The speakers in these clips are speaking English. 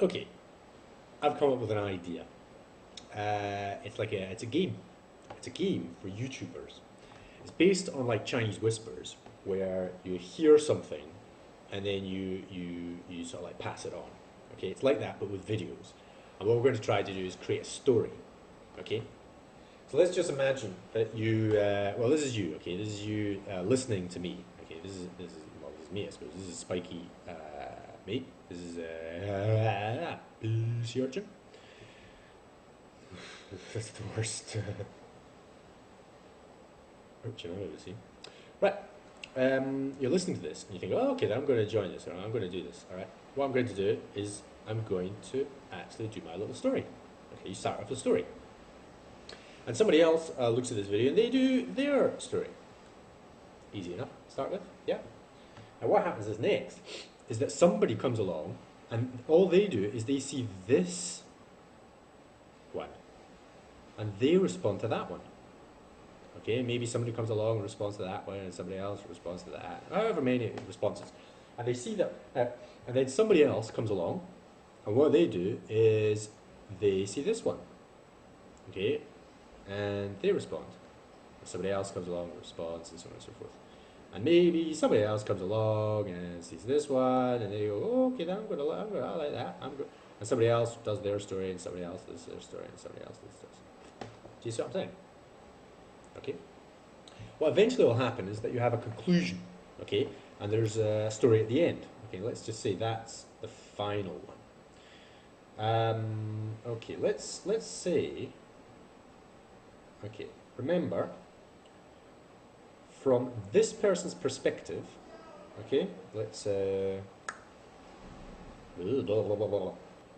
Okay, I've come up with an idea. It's a game. It's a game for YouTubers. It's based on like Chinese whispers, where you hear something, and then you sort of like pass it on. Okay, it's like that, but with videos. And what we're going to try to do is create a story. Okay, so let's just imagine that you. Well, this is you. Okay, this is you listening to me. Okay, this is me. I suppose this is Spiky. Me. This is sea urchin. That's the worst urchin I've ever seen. Right. You're listening to this and you think, oh, okay, then I'm going to join this, or I'm going to do this. All right. What I'm going to do is I'm going to actually do my little story. Okay, you start off the story, and somebody else looks at this video and they do their story. Easy enough. Start with, yeah. And what happens is next is that somebody comes along and all they do is they see this one and they respond to that one. Okay, maybe somebody comes along and responds to that one, and somebody else responds to that, however many responses. And they see that, and then somebody else comes along, and what they do is they see this one, okay, and they respond. And somebody else comes along and responds, and so on and so forth. And maybe somebody else comes along and sees this one, and they go, oh, okay, then I like that. And somebody else does their story, and somebody else does their story, and somebody else does theirs. Do you see what I'm saying? Okay. What eventually will happen is that you have a conclusion, okay, and there's a story at the end. Okay, let's just say that's the final one. Okay, let's say, okay, remember, from this person's perspective, okay, let's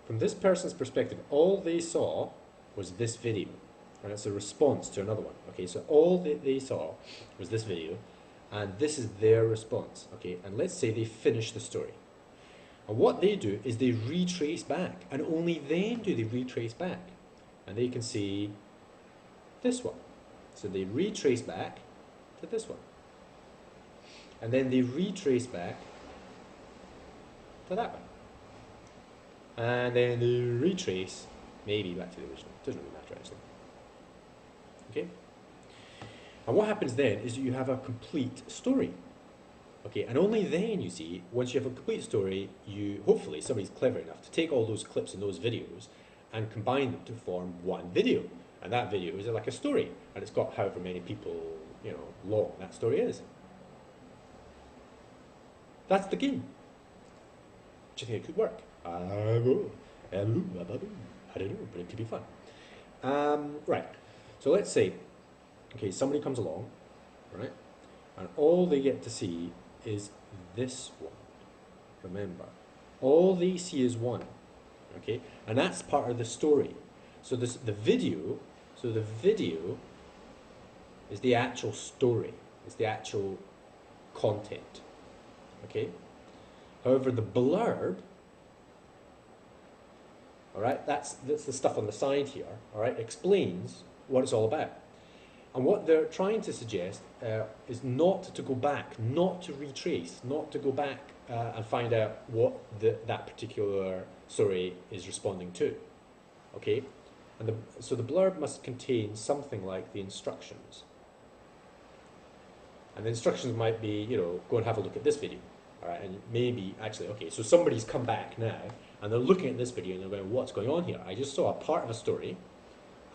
from this person's perspective, all they saw was this video. And it's a response to another one. Okay, so all that they saw was this video, and this is their response. Okay, and let's say they finish the story. And what they do is they retrace back, and only then do they retrace back. And they can see this one. So they retrace back to this one. And then they retrace back to that one. And then they retrace maybe back to the original. Doesn't really matter actually. Okay? And what happens then is you have a complete story. Okay, and only then, you see, once you have a complete story, hopefully somebody's clever enough to take all those clips and those videos and combine them to form one video. And that video is like a story, and it's got however many people, long that story is. That's the game. Do you think it could work? I don't know, but it could be fun. Right. So let's say, okay, somebody comes along, right, and all they get to see is this one. Remember, all they see is one, okay, and that's part of the story. So the video is the actual story, it's the actual content, okay. However, the blurb, all right, that's the stuff on the side here, all right, explains what it's all about. And what they're trying to suggest is not to go back, not to retrace, not to go back and find out what that particular story is responding to. Okay? And so the blurb must contain something like the instructions. And the instructions might be, go and have a look at this video. All right? And maybe, actually, okay, so somebody's come back now, and they're looking at this video, and they're going, what's going on here? I just saw a part of a story.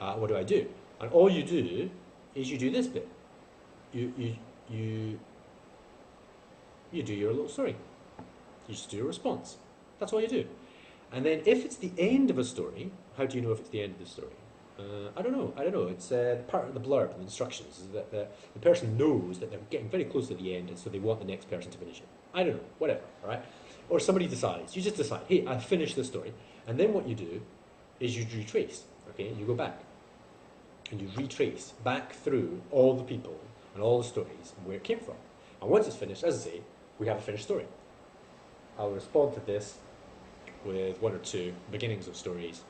What do I do? And all you do is you do this bit. You do your little story. You just do a response. That's all you do. And then if it's the end of a story, how do you know if it's the end of the story? I don't know. It's part of the blurb, the instructions, is that the person knows that they're getting very close to the end, and so they want the next person to finish it. I don't know. Whatever. All right. Or somebody decides. You just decide. Hey, I've finished this story. And then what you do is you retrace. Okay. You go back. And you retrace back through all the people and all the stories and where it came from. And once it's finished, as I say, we have a finished story. I'll respond to this with one or two beginnings of stories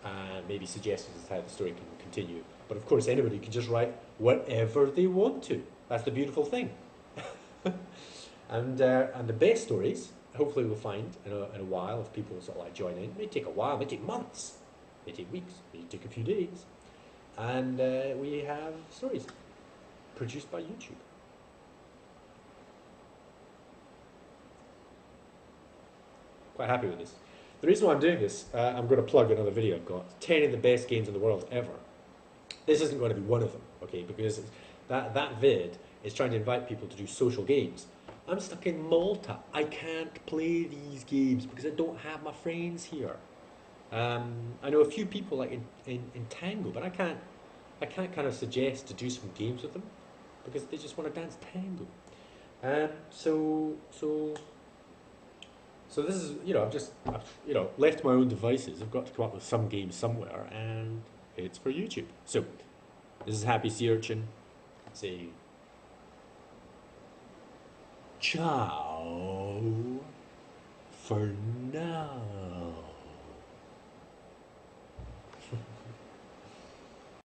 and maybe suggestions as to how the story can continue. But of course, anybody can just write whatever they want to. That's the beautiful thing. And the best stories hopefully we'll find in a while if people sort of like join in. It may take a while, it may take months, it may take weeks, it may take a few days. And we have stories produced by YouTube. Quite happy with this. The reason why I'm doing this, I'm going to plug another video I've got, 10 of the best games in the world ever. This isn't going to be one of them, okay, because that vid is trying to invite people to do social games. I'm stuck in Malta. I can't play these games because I don't have my friends here. I know a few people like in Tango, but I can't kind of suggest to do some games with them because they just want to dance tango. So this is, I've left my own devices. I've got to come up with some games somewhere, and it's for YouTube. So this is Happy Sea Urchin. Say ciao for now.